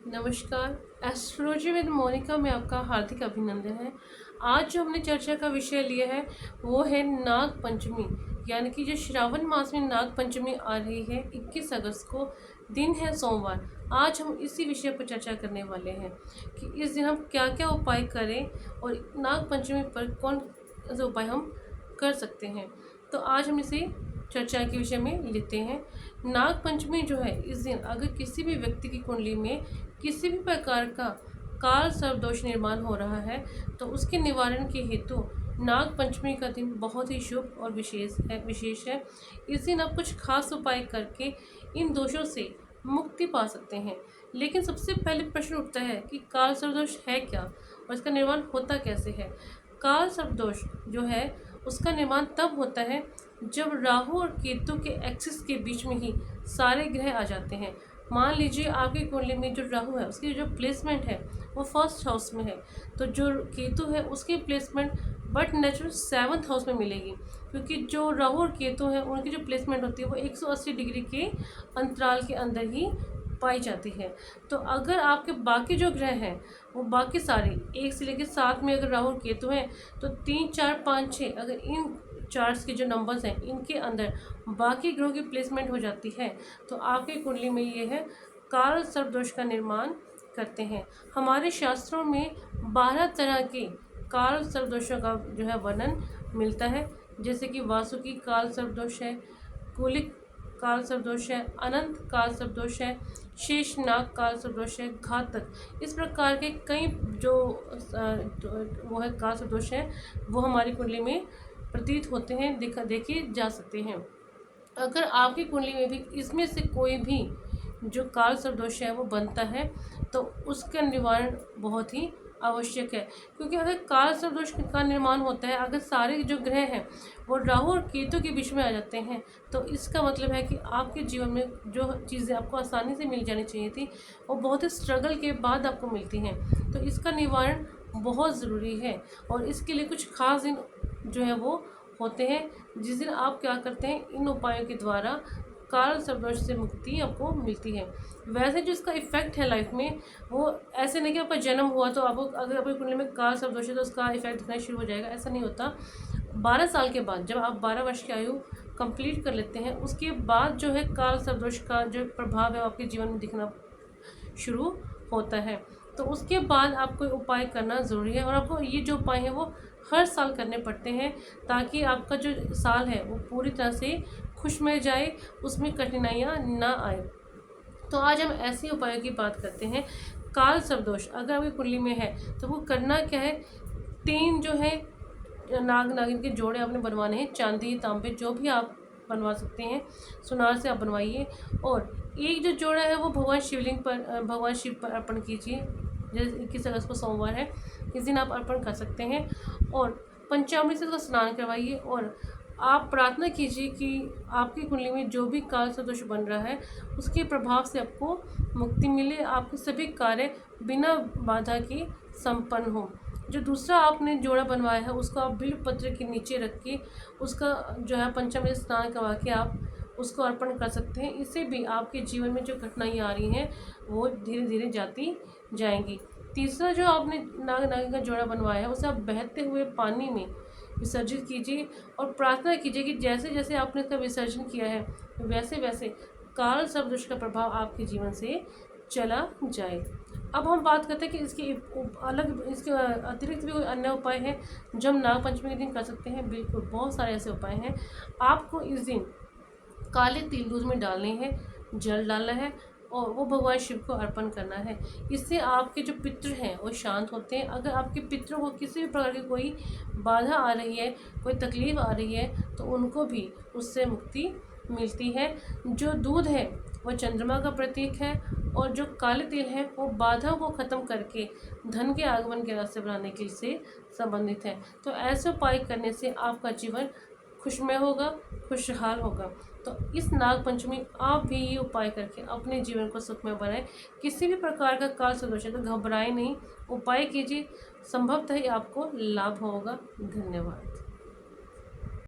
नमस्कार। Astrology with Monika में आपका हार्दिक अभिनंदन है। आज जो हमने चर्चा का विषय लिया है वो है नाग पंचमी, यानी कि जो श्रावण मास में नाग पंचमी आ रही है 21 अगस्त को, दिन है सोमवार। आज हम इसी विषय पर चर्चा करने वाले हैं कि इस दिन हम क्या क्या उपाय करें और नाग पंचमी पर कौन से उपाय हम कर सकते हैं। तो आज हम इसे चर्चा के विषय में लेते हैं। नाग पंचमी जो है, इस दिन अगर किसी भी व्यक्ति की कुंडली में किसी भी प्रकार का काल सर्प दोष निर्माण हो रहा है तो उसके निवारण के हेतु नाग पंचमी का दिन बहुत ही शुभ और विशेष है। इस दिन आप कुछ खास उपाय करके इन दोषों से मुक्ति पा सकते हैं। लेकिन सबसे पहले प्रश्न उठता है कि काल सर्प दोष है क्या और इसका निर्माण होता कैसे है। काल सर्प दोष जो है उसका निर्माण तब होता है जब राहु और केतु के एक्सिस के बीच में ही सारे ग्रह आ जाते हैं। मान लीजिए आपकी कुंडली में जो राहु है उसकी जो प्लेसमेंट है वो फर्स्ट हाउस में है, तो जो केतु है उसकी placement but natural 7th house में मिलेगी, क्योंकि जो राहु और केतु है उनकी जो प्लेसमेंट होती है वो 180 डिग्री के अंतराल के अंदर ही पाई जाती है। तो अगर आपके बाकी जो ग्रह हैं वो बाकी सारे 1 से लेकर 7 में अगर राहु और केतु हैं तो 3, 4, 5, 6 अगर इन चार्ट्स के जो नंबर्स हैं इनके अंदर बाकी ग्रहों की प्लेसमेंट हो जाती है तो आपकी कुंडली में ये है काल सर्प दोष का निर्माण करते हैं। हमारे शास्त्रों में 12 तरह के काल सर्प दोषों का जो है वर्णन मिलता है, जैसे कि वासुकी काल सर्प दोष है, कुलिक काल सर्प दोष है, अनंत काल सर्प दोष है, शेषनाग काल सर्प दोष है, घातक। इस प्रकार के कई जो वो है काल सर्प दोष है वो हमारी कुंडली में प्रतीत होते हैं, देखे जा सकते हैं। अगर आपकी कुंडली में भी इसमें से कोई भी जो काल सर्प दोष है वो बनता है तो उसका निवारण बहुत ही आवश्यक है, क्योंकि अगर काल सर्प दोष का निर्माण होता है, अगर सारे जो ग्रह हैं वो राहु और केतु के बीच में आ जाते हैं तो इसका मतलब है कि आपके जीवन में जो चीज़ें आपको आसानी से मिल जानी चाहिए थी वो बहुत ही स्ट्रगल के बाद आपको मिलती हैं। तो इसका निवारण बहुत ज़रूरी है और इसके लिए कुछ खास दिन जो है वो होते हैं, जिस दिन आप क्या करते हैं, इन उपायों के द्वारा काल सर्प दोष से मुक्ति आपको मिलती है। वैसे जो इसका इफेक्ट है लाइफ में वो ऐसे नहीं कि आपका जन्म हुआ तो आपको अगर आपकी कुंडली में काल सर्प दोष है तो उसका इफेक्ट दिखना शुरू हो जाएगा, ऐसा नहीं होता। 12 साल के बाद जब आप 12 वर्ष की आयु कंप्लीट कर लेते हैं उसके बाद जो है काल सर्प दोष का जो प्रभाव है आपके जीवन में दिखना शुरू होता है। तो उसके बाद आपको उपाय करना ज़रूरी है और आपको ये जो उपाय हैं वो हर साल करने पड़ते हैं ताकि आपका जो साल है वो पूरी तरह से खुशमय जाए, उसमें कठिनाइयाँ ना आए। तो आज हम ऐसे उपायों की बात करते हैं। काल सर्प दोष अगर आपकी कुंडली में है तो वो करना क्या है, 3 जो है नाग नागिन के जोड़े आपने बनवाने हैं, चांदी तांबे जो भी आप बनवा सकते हैं, सुनार से आप बनवाइए। और एक जो जोड़ा है वो भगवान शिव पर अर्पण कीजिए। जैसे 21 अगस्त को सोमवार है, इस दिन आप अर्पण कर सकते हैं और पंचामृत से उसका स्नान करवाइए और आप प्रार्थना कीजिए कि आपकी कुंडली में जो भी काल सर्प दोष बन रहा है उसके प्रभाव से आपको मुक्ति मिले, आपके सभी कार्य बिना बाधा के संपन्न हो। जो दूसरा आपने जोड़ा बनवाया है उसको आप बिल्व पत्र के नीचे रख के उसका जो है पंचामृत स्नान करवा के आप उसको अर्पण कर सकते हैं। इससे भी आपके जीवन में जो कठिनाइयाँ आ रही हैं वो धीरे धीरे जाती जाएंगी। तीसरा जो आपने नाग नागिन का जोड़ा बनवाया है उसे आप बहते हुए पानी में विसर्जित कीजिए और प्रार्थना कीजिए कि जैसे जैसे आपने इसका विसर्जन किया है वैसे वैसे काल सर्प दोष का प्रभाव आपके जीवन से चला जाए। अब हम बात करते हैं कि इसके अतिरिक्त भी कोई अन्य उपाय है जो हम नाग पंचमी के दिन कर सकते हैं। बिल्कुल बहुत सारे ऐसे उपाय हैं। आपको इस दिन काले तिल दूध में डालने हैं, जल डालना है और वो भगवान शिव को अर्पण करना है। इससे आपके जो पितृ हैं वो शांत होते हैं। अगर आपके पितरों को किसी भी प्रकार की कोई बाधा आ रही है, कोई तकलीफ आ रही है तो उनको भी उससे मुक्ति मिलती है। जो दूध है वो चंद्रमा का प्रतीक है और जो काले तिल है वो बाधा को ख़त्म करके धन के आगमन के रास्ते बनाने के से संबंधित है। तो ऐसे उपाय करने से आपका जीवन खुशमय होगा, खुशहाल होगा। तो इस नाग पंचमी आप भी ये उपाय करके अपने जीवन को सुखमय बनाएं। किसी भी प्रकार का काल सर्प दोष है तो घबराएं नहीं, उपाय कीजिए, संभवतः आपको लाभ होगा। धन्यवाद।